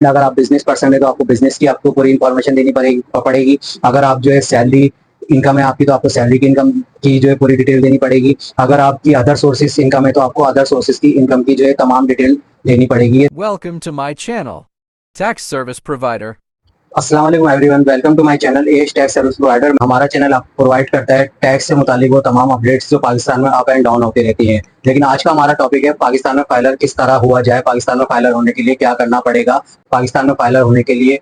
अगर आप business person है तो आपको बिजनेस की आपको पूरी इंफॉर्मेशन देनी पड़ेगी। अगर आप जो है सैलरी इनकम है आपकी तो आपको सैलरी की इनकम की जो है पूरी डिटेल देनी पड़ेगी। अगर आपकी अदर सोर्सेज इनकम है तो आपको अदर सोर्सेज की इनकम की जो है तमाम डिटेल देनी पड़ेगी। Welcome to my channel, Tax Service Provider. अस्सलाम वालेकुम everyone, welcome to my channel as tax service provider. हमारा चैनल आपको प्रोवाइड करता है टैक्स से मुतालिक वो तमाम अपडेट्स जो पाकिस्तान में अप एंड डाउन होती रहती हैं। लेकिन आज का हमारा टॉपिक है पाकिस्तान में फाइलर किस तरह हुआ जाए, पाकिस्तान में फाइलर होने के लिए क्या करना पड़ेगा, पाकिस्तान में फाइलर होने के लिए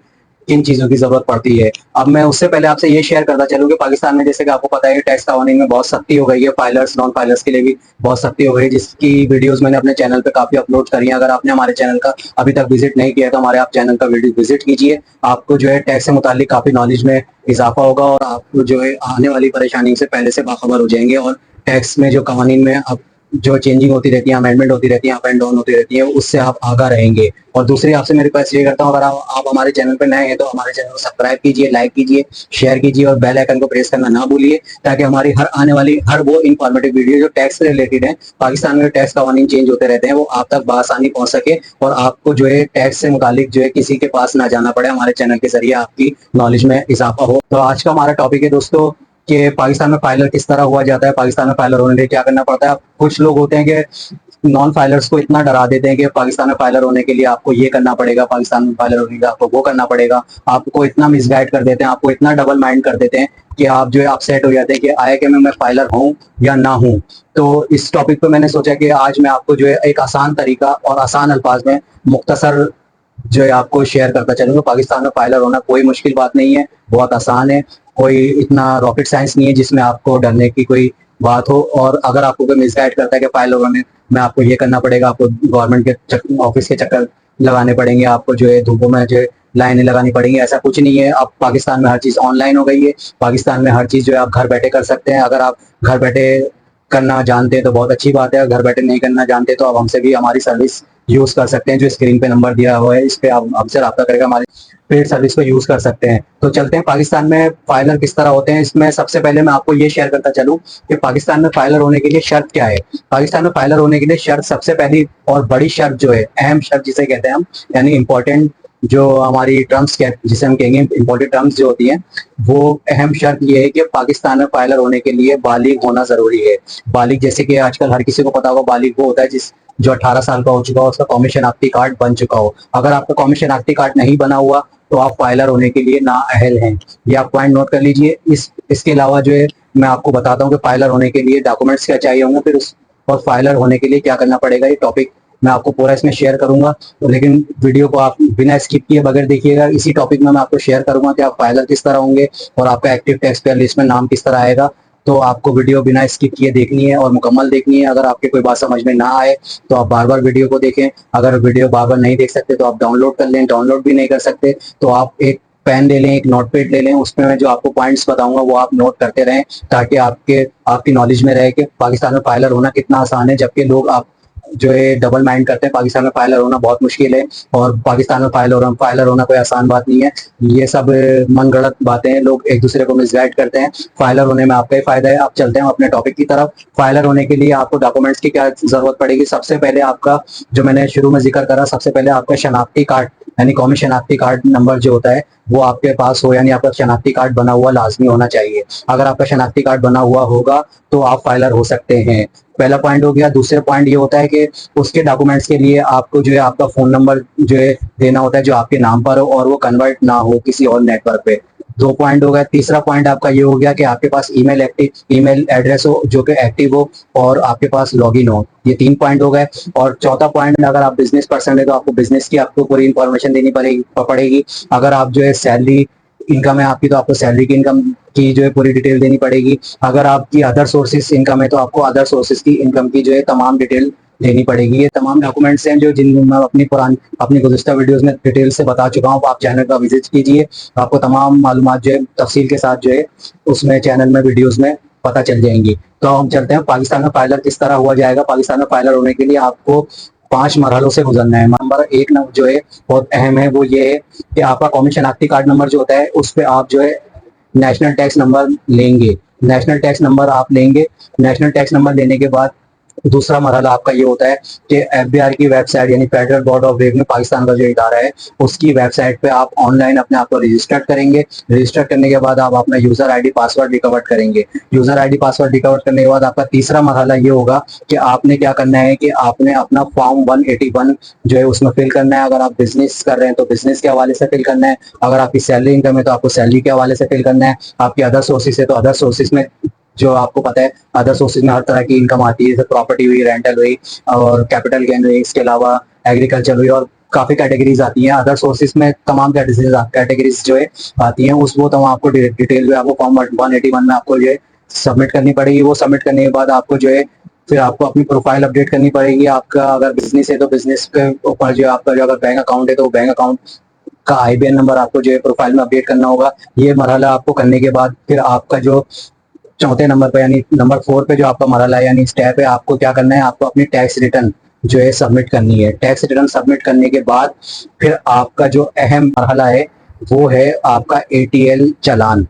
किन चीजों की जरूरत पड़ती है। अब मैं उससे पहले आपसे ये शेयर करता चलूँ कि पाकिस्तान में जैसे कि आपको पता है टैक्स कानून में बहुत सख्ती हो गई है, फाइलर्स नॉन फाइलर्स के लिए भी बहुत सख्ती हो गई है, जिसकी वीडियोस मैंने अपने चैनल पे काफी अपलोड करी है। अगर आपने हमारे चैनल का अभी तक विजिट नहीं किया तो हमारे आप चैनल का वीडियो विजिट कीजिए। आपको जो है टैक्स से मुतालिक काफी नॉलेज में इजाफा होगा और आपको जो है आने वाली परेशानी से पहले से बाखबर हो जाएंगे। और टैक्स में जो कानून में अब जो चेंजिंग होती रहती है, अमेंडमेंट होती रहती है, अप एंड डाउन होती रहती है, उससे आप आगा रहेंगे। और दूसरी आपसे मेरे पास ये करता हूँ, अगर आप हमारे चैनल पर नए हैं तो हमारे चैनल को सब्सक्राइब कीजिए, लाइक कीजिए, शेयर कीजिए और बेल आइकन को प्रेस करना ना भूलिए, ताकि हमारी हर आने वाली हर वो इन्फॉर्मेटिव वीडियो जो टैक्स से रिलेटेड है, पाकिस्तान में टैक्स कानून चेंज होते रहते हैं, वो आप तक बआसानी पहुंच सके और आपको जो है टैक्स से मुतालिक जो है किसी के पास ना जाना पड़े, हमारे चैनल के जरिए आपकी नॉलेज में इजाफा हो। तो आज का हमारा टॉपिक है दोस्तों कि पाकिस्तान में फाइलर किस तरह हुआ जाता है, पाकिस्तान में फाइलर होने के लिए क्या करना पड़ता है। कुछ लोग होते हैं कि नॉन फाइलर्स को इतना डरा देते हैं कि पाकिस्तान में फाइलर होने के लिए आपको ये करना पड़ेगा, पाकिस्तान में फाइलर होने के लिए आपको वो करना पड़ेगा। आपको इतना मिसगाइड कर देते हैं, आपको इतना डबल माइंड कर देते हैं कि आप जो है अपसेट हो जाते हैं कि आए कि मैं फाइलर हूँ या ना हूँ। तो इस टॉपिक पे मैंने सोचा कि आज मैं आपको जो है एक आसान तरीका और आसान अल्फाज में मुख्तसर जो है आपको शेयर करता चलूंगा। पाकिस्तान में फाइलर होना कोई मुश्किल बात नहीं है, बहुत आसान है, कोई इतना रॉकेट साइंस नहीं है जिसमें आपको डरने की कोई बात हो। और अगर आपको कोई मिसगाइड करता है कि फाइलर होने में आपको ये करना पड़ेगा, आपको गवर्नमेंट के ऑफिस के चक्कर लगाने पड़ेंगे, आपको जो है धूपों में जो है लाइनें लगानी पड़ेंगी, ऐसा कुछ नहीं है। अब पाकिस्तान में हर चीज ऑनलाइन हो गई है, पाकिस्तान में हर चीज जो है आप घर बैठे कर सकते हैं। अगर आप घर बैठे करना जानते हैं तो बहुत अच्छी बात है, घर बैठे नहीं करना जानते तो आप हमसे भी हमारी सर्विस यूज कर सकते हैं। जो स्क्रीन पे नंबर दिया हुआ है इस पे आप हमसे रब्ता करके हमारी पेड सर्विस को यूज कर सकते हैं। तो चलते हैं पाकिस्तान में फाइलर किस तरह होते हैं। इसमें सबसे पहले मैं आपको ये शेयर करता चलूं कि पाकिस्तान में फाइलर होने के लिए शर्त क्या है। पाकिस्तान में फाइलर होने के लिए शर्त, सबसे पहली और बड़ी शर्त जो है, अहम शर्त जिसे कहते हैं हम, यानी इंपॉर्टेंट जो हमारी टर्म्स जिसे हम कहेंगे इंपॉर्टेंट टर्म्स जो होती हैं, वो अहम शर्त ये है कि पाकिस्तान में फाइलर होने के लिए बालिग होना जरूरी है। बालिग जैसे कि आजकल हर किसी को पता होगा, बालिग वो होता है जिस जो 18 साल का हो चुका हो, उसका कौमी शनाख्ती कार्ड बन चुका हो। अगर आपका कौमी शनाख्ती कार्ड नहीं बना हुआ तो आप फाइलर होने के लिए नाअहल हैं। ये आप पॉइंट नोट कर लीजिए। इसके अलावा जो है मैं आपको बताता हूँ कि फाइलर होने के लिए डॉक्यूमेंट्स क्या चाहिए होंगे, फिर उस और फाइलर होने के लिए क्या करना पड़ेगा। ये टॉपिक मैं आपको पूरा इसमें शेयर करूंगा, तो लेकिन वीडियो को आप बिना स्किप किए बगैर देखिएगा। इसी टॉपिक में मैं आपको शेयर करूंगा कि आप फाइलर किस तरह होंगे और आपका एक्टिव टैक्स पेयर लिस्ट में नाम किस तरह आएगा। तो आपको वीडियो बिना स्किप किए देखनी है और मुकम्मल देखनी है। अगर आपके कोई बात समझ में ना आए तो आप बार बार वीडियो को देखें। अगर वीडियो बार बार नहीं देख सकते तो आप डाउनलोड कर लें, डाउनलोड भी नहीं कर सकते तो आप एक पेन ले लें, एक नोटपैड ले लें, उसमें मैं जो आपको पॉइंट्स बताऊंगा वो आप नोट करते रहें, ताकि आपकी नॉलेज में रहे कि पाकिस्तान में फाइलर होना कितना आसान है। जबकि लोग आप जो है डबल माइंड करते हैं, पाकिस्तान में फाइलर होना बहुत मुश्किल है और पाकिस्तान में फाइलर होना कोई आसान बात नहीं है। ये सब मन गढ़ंत बातें हैं, लोग एक दूसरे को मिसगाइड करते हैं। फाइलर होने में आपका ही फायदा है। अब चलते हैं अपने टॉपिक की तरफ। फाइलर होने के लिए आपको डॉक्यूमेंट्स की क्या जरूरत पड़ेगी। सबसे पहले आपका, जो मैंने शुरू में जिक्र करा, सबसे पहले आपका शनाख्ती कार्ड यानी कौमी शनाख्ती कार्ड नंबर जो होता है वो आपके पास हो, यानी आपका शनाख्ती कार्ड बना हुआ लाजमी होना चाहिए। अगर आपका शनाख्ती कार्ड बना हुआ होगा तो आप फाइलर हो सकते हैं। पहला पॉइंट हो गया। दूसरा पॉइंट ये होता है कि उसके डॉक्यूमेंट्स के लिए आपको जो है आपका फोन नंबर जो है देना होता है जो आपके नाम पर हो और वो कन्वर्ट ना हो किसी और नेटवर्क पे। 2 पॉइंट हो गया। तीसरा पॉइंट आपका ये हो गया कि आपके पास ईमेल एड्रेस हो जो कि एक्टिव हो और आपके पास लॉगिन हो। ये 3 पॉइंट हो गए। और चौथा पॉइंट, अगर आप बिजनेस पर्सन है तो आपको बिजनेस की आपको पूरी इंफॉर्मेशन देनी पड़ेगी। अगर आप जो है सैलरी इनकम है आपकी तो आपको सैलरी की इनकम की जो है पूरी डिटेल देनी पड़ेगी। अगर आपकी अदर सोर्सेज इनकम है तो आपको अदर सोर्सेज की इनकम की जो है तमाम डिटेल देनी पड़ेगी। ये तमाम डॉक्यूमेंट्स हैं जो जिन मैं अपनी गुज़िश्ता वीडियोस में डिटेल से बता चुका हूँ। आप चैनल का विजिट कीजिए, आपको तमाम मालूमात जो है तफसील के साथ जो है उसमें चैनल में वीडियोस में पता चल जाएंगी। तो हम चलते हैं पाकिस्तान में फाइलर किस तरह हुआ जाएगा। पाकिस्तान में फाइलर होने के लिए आपको 5 मरहलों से गुजरना है। नंबर 1 जो है बहुत अहम है, वो ये है कि आपका कौमी शनाख्ती कार्ड नंबर जो होता है उस पर आप जो है नेशनल टैक्स नंबर लेंगे। नेशनल टैक्स नंबर आप लेंगे। नेशनल टैक्स नंबर लेने के बाद दूसरा मरहला आपका ये होता है कि एफबीआर की वेबसाइट यानी federal board of revenue Pakistan का जो इदारा है उसकी वेबसाइट पे आप ऑनलाइन अपने आप को रजिस्टर करेंगे। रजिस्टर करने के बाद आप अपना यूजर आईडी पासवर्ड रिकवर करेंगे। यूजर आईडी पासवर्ड रिकवर करने के बाद आपका तीसरा मरहला ये होगा कि आपने क्या करना है कि आपने अपना फॉर्म 181 जो है उसमें फिल करना है। अगर आप बिजनेस कर रहे हैं तो बिजनेस के हवाले से फिल करना है। अगर आपकी सैलरी इनकम है तो आपको सैलरी के हवाले से फिल करना है। आपकी अदर सोर्सेज है तो अदर सोर्सेज में जो आपको पता है अदर सोर्सेज में हर तरह की इनकम आती है, जैसे प्रॉपर्टी हुई, रेंटल हुई और कैपिटल गेन हुई, इसके अलावा एग्रीकल्चर हुई और काफी कैटेगरीज आती हैं। अदर सोर्सेज में तमाम कैटेगरीज जो है आती हैं, उस वो तमाम आपको डिटेल में आपको फॉर्म 181 में आपको जो है सबमिट करनी पड़ेगी। वो सबमिट करने के बाद आपको जो है फिर आपको अपनी प्रोफाइल अपडेट करनी पड़ेगी। आपका अगर बिजनेस है तो बिजनेस के ऊपर जो आपका जो अगर बैंक अकाउंट है तो बैंक अकाउंट का आईबीएन नंबर आपको जो है प्रोफाइल में अपडेट करना होगा। ये मरहला आपको करने के बाद फिर आपका जो चौथे नंबर पे यानी नंबर 4 पे जो आपका मरहला है यानी स्टेप है, आपको क्या करना है, आपको अपनी टैक्स रिटर्न जो है सबमिट करनी है। टैक्स रिटर्न सबमिट करने के बाद फिर आपका जो अहम मरहला है वो है आपका एटीएल चालान।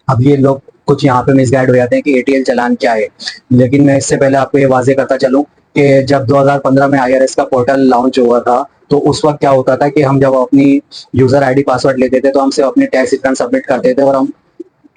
अब ये लोग कुछ यहाँ पे मिसगाइड हो जाते हैं कि एटीएल चालान क्या है, लेकिन मैं इससे पहले आपको ये वाजे करता चलूं कि जब 2015 में आईआरएस का पोर्टल लॉन्च हुआ था तो उस वक्त क्या होता था कि हम जब अपनी यूजर आईडी पासवर्ड लेते थे तो हमसे अपने टैक्स रिटर्न सबमिट करते थे और हम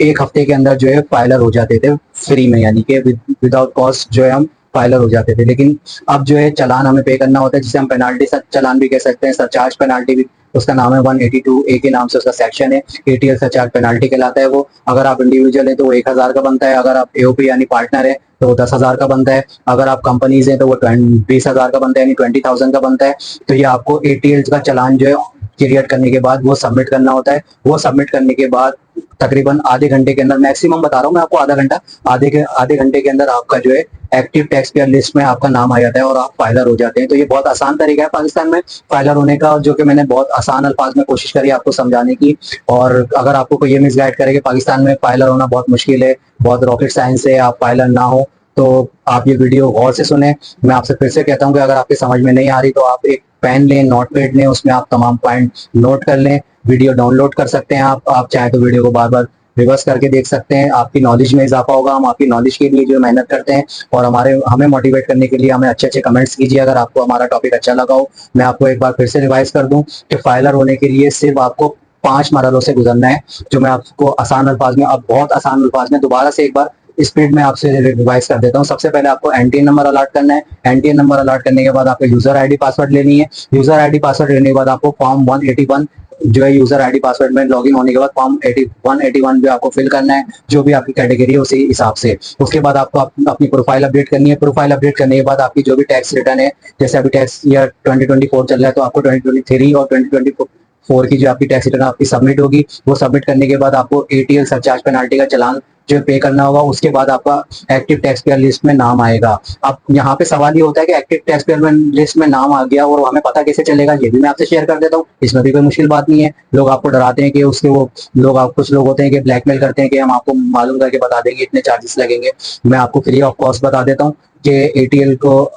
एक हफ्ते के अंदर जो है फाइलर हो जाते थे फ्री में, यानी कि विदाउट कॉस्ट जो है हम फाइलर हो जाते थे। लेकिन अब जो है चालान हमें पे करना होता है, जिसे हम पेनाल्टी चालान भी कह सकते हैं, सरचार्ज पेनाल्टी भी उसका नाम है। 182A के नाम से उसका सेक्शन है। एटीएल सरचार्ज पेनाल्टी कहलाता है वो। अगर आप इंडिविजुअल है तो वो 1000 का बनता है। अगर आप एओपी यानी पार्टनर है तो वो 10,000 का बनता है। अगर आप कंपनीज हैं तो वो 20,000 का बनता है यानी 20,000 का बनता है। तो ये आपको एटीएल का चालान जो है क्रिएट करने के बाद वो सबमिट करना होता है। वो सबमिट करने के बाद तकरीबन आधे घंटे के अंदर, मैक्सिमम बता रहा हूँ मैं आपको, आधा घंटा, आधे घंटे के अंदर आपका जो है एक्टिव टैक्स पेयर लिस्ट में आपका नाम आ जाता है और आप फाइलर हो जाते हैं। तो ये बहुत आसान तरीका है पाकिस्तान में फाइलर होने का, जो कि मैंने बहुत आसान अल्फाज में कोशिश करी आपको समझाने की। और अगर आपको कोई ये मिसगाइड करे कि पाकिस्तान में फाइलर होना बहुत मुश्किल है, बहुत रॉकेट साइंस है, आप फाइलर ना हो, तो आप ये वीडियो गौर से सुने। मैं आपसे फिर से कहता हूँ कि अगर आपके समझ में नहीं आ रही तो आप एक पेन लें, नोट पैड लें, उसमें आप तमाम पॉइंट नोट कर लें। वीडियो डाउनलोड कर सकते हैं आप चाहे तो वीडियो को बार बार रिवर्स करके देख सकते हैं। आपकी नॉलेज में इजाफा होगा। हम आपकी नॉलेज के लिए जो मेहनत करते हैं और हमें मोटिवेट करने के लिए हमें अच्छे अच्छे कमेंट्स कीजिए अगर आपको हमारा टॉपिक अच्छा लगा हो। मैं आपको एक बार फिर से रिवाइज कर दूं कि फाइलर होने के लिए सिर्फ आपको 5 मरहलों से गुजरना है, जो मैं आपको आसान अल्फाज में, अब बहुत आसान अल्फाज में दोबारा से एक बार स्पीड में आपसे रिवाइज कर देता हूँ। सबसे पहले आपको एनटीएन नंबर अलॉट करना है। एनटीएन नंबर अलॉट करने के बाद आपको यूजर आईडी पासवर्ड लेनी है। यूजर आईडी पासवर्ड लेने के बाद आपको फॉर्म 181 जो है यूजर आईडी पासवर्ड में लॉगिन होने के बाद फॉर्म 181 जो आपको फिल करना है, जो भी आपकी कैटेगरी है उसी हिसाब से। उसके बाद आपको अपनी प्रोफाइल अपडेट करनी है। प्रोफाइल अपडेट करने के बाद आपकी जो भी टैक्स रिटर्न है, जैसे अभी टैक्स ईयर 2024 चल रहा है तो आपको 2023 और 2024 की जो आपकी टैक्स रिटर्न आपकी सबमिट होगी। वो सबमिट करने के बाद आपको एटीएल सरचार्ज पेनाल्टी का चालान जो पे करना होगा। उसके बाद आपका एक्टिव टैक्स पेयर लिस्ट में नाम आएगा। अब यहाँ पे सवाल ये होता है कि एक्टिव टैक्स पेयर लिस्ट में नाम आ गया और हमें पता कैसे चलेगा, ये भी मैं आपसे शेयर कर देता हूँ। इसमें भी कोई मुश्किल बात नहीं है। लोग आपको डराते हैं कि उसके वो लोग कुछ लोग होते हैं कि ब्लैकमेल करते हैं कि हम आपको मालूम करके बता देंगे, इतने चार्जेस लगेंगे। मैं आपको फ्री ऑफ कॉस्ट बता देता हूँ कि एटीएल को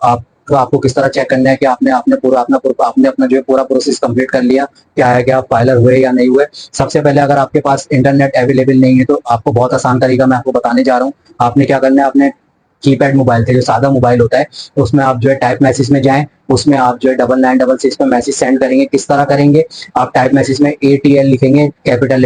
आपको किस तरह चेक करना है कि आपने अपना जो है पूरा प्रोसेस कंप्लीट कर लिया, क्या है कि आप फाइलर हुए या नहीं हुए। सबसे पहले अगर आपके पास इंटरनेट अवेलेबल नहीं है तो आपको बहुत आसान तरीका मैं आपको बताने जा रहा हूँ। आपने क्या करना है, अपने कीपैड मोबाइल थे, जो सादा मोबाइल होता है, उसमें आप जो है टाइप मैसेज में जाएं। उसमें आप जो है 9966 पे मैसेज सेंड करेंगे। किस तरह करेंगे, आप टाइप मैसेज में एटीएल लिखेंगे कैपिटल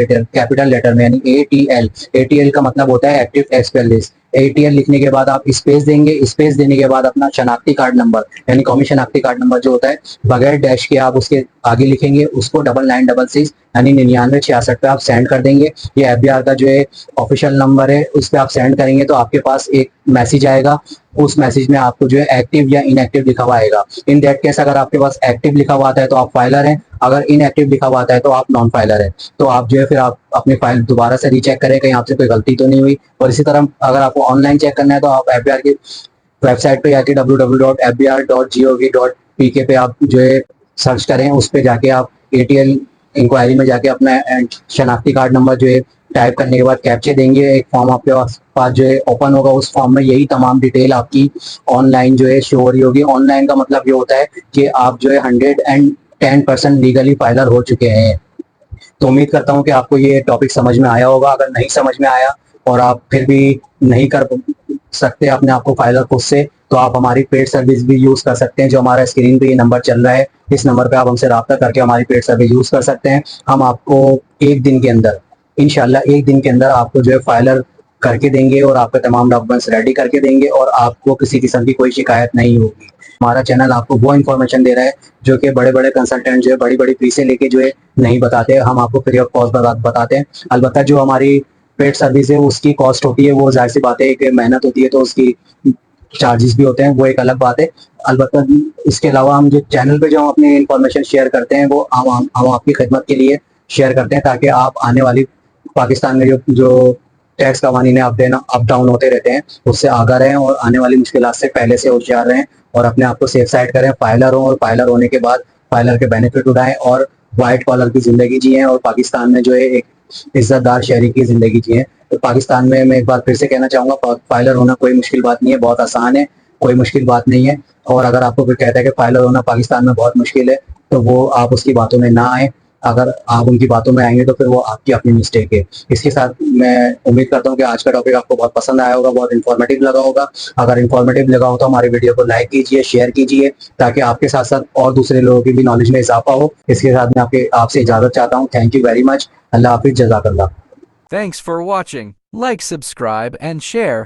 लेटर में, यानी एटीएल। एटीएल का मतलब होता है active tax payer list. ATL लिखने के बाद आप स्पेस देंगे। स्पेस देने के बाद अपना शनाख्ती कार्ड नंबर यानी कौमी शनाख्ती कार्ड नंबर जो होता है बगैर डैश के आप उसके आगे लिखेंगे। उसको 9966 यानी 9966 पे आप सेंड कर देंगे। ये एफबीआर का जो है ऑफिशियल नंबर है, उस पर आप सेंड करेंगे तो आपके पास एक मैसेज आएगा। उस मैसेज में आपको जो है एक्टिव या इनएक्टिव लिखा हुआ आएगा। इन दैट केस अगर आपके पास एक्टिव लिखा हुआ आता है तो आप फाइलर हैं, अगर इनएक्टिव लिखा हुआ आता है तो आप नॉन फाइलर हैं। तो आप जो है फिर आप अपनी फाइल दोबारा से रीचेक करें कहीं आपसे कोई गलती तो नहीं हुई। और इसी तरह अगर आपको ऑनलाइन चेक करना है तो आप एफबीआर की वेबसाइट पे जाके www.fbr.gov.pk पे आप जो है सर्च करें। उस पे जाके आप एटीएल इंक्वायरी में जाके अपना शनाख्ती कार्ड नंबर जो है टाइप करने के बाद कैप्चे देंगे। एक फॉर्म आपके पास जो है ओपन होगा। उस फॉर्म में यही तमाम डिटेल आपकी ऑनलाइन जो है शो हो रही होगी। ऑनलाइन का मतलब ये होता है कि आप जो है 110% लीगली फाइलर हो चुके हैं। तो उम्मीद करता हूँ कि आपको ये टॉपिक समझ में आया होगा। अगर नहीं समझ में आया और आप फिर भी नहीं कर सकते हैं अपने आप को फाइलर खुद से, तो आप हमारी पेड सर्विस भी यूज कर सकते हैं। जो हमारा स्क्रीन पे ये नंबर चल रहा है, इस नंबर पे आप हमसे रब्ता करके हमारी पेड सर्विस यूज कर सकते हैं। हम आपको एक दिन के अंदर, इंशाल्लाह एक दिन के अंदर आपको जो है फाइलर करके देंगे और आपके तमाम डॉक्यूमेंट्स रेडी करके देंगे और आपको किसी किस्म की कोई शिकायत नहीं होगी। हमारा चैनल आपको वो इन्फॉर्मेशन दे रहा है जो कि बड़े बड़े कंसल्टेंट जो है बड़ी बड़ी फीसें लेके जो है नहीं बताते। हम आपको फ्री ऑफ कॉस्ट बताते हैं। अलबत्ता जो हमारी पेड सर्विस है उसकी कॉस्ट होती है, वो जाहिर सी बात है कि मेहनत होती है तो उसकी चार्जेस भी होते हैं, वो एक अलग बात है। अलबत्ता इसके अलावा हम जो चैनल पे जो हम अपनी इंफॉर्मेशन शेयर करते हैं वो हम आपकी खिदमत के लिए शेयर करते हैं, ताकि आप आने वाली पाकिस्तान में जो टैक्स कवानीन अप डाउन होते रहते हैं उससे आगाह रहें और आने वाली मुश्किलात से पहले से होशियार रहें और अपने आप को सेफ साइड करें। फाइलर हो और फाइलर होने के बाद फाइलर के बेनिफिट उठाएं और वाइट कॉलर की जिंदगी जिए और पाकिस्तान में जो है एक इज्जतदार शहरी की जिंदगी जिए। तो पाकिस्तान में मैं एक बार फिर से कहना चाहूंगा, फाइलर होना कोई मुश्किल बात नहीं है, बहुत आसान है, कोई मुश्किल बात नहीं है। और अगर आपको कोई कहता है कि फाइलर होना पाकिस्तान में बहुत मुश्किल है, तो वो आप उसकी बातों में ना आए। अगर आप उनकी बातों में आएंगे तो फिर वो आपकी अपनी मिस्टेक है। इसके साथ मैं उम्मीद करता हूँ कि आज का टॉपिक आपको बहुत पसंद आया होगा, बहुत इन्फॉर्मेटिव लगा होगा। अगर इन्फॉर्मेटिव लगा हो तो हमारी वीडियो को लाइक कीजिए, शेयर कीजिए, ताकि आपके साथ साथ और दूसरे लोगों की भी नॉलेज में इजाफा हो। इसके साथ मैं आपसे इजाजत चाहता हूँ। Thank you very much. अल्लाह हाफिज, जज़ाकल्लाह। Thanks for watching. Like, subscribe, and share.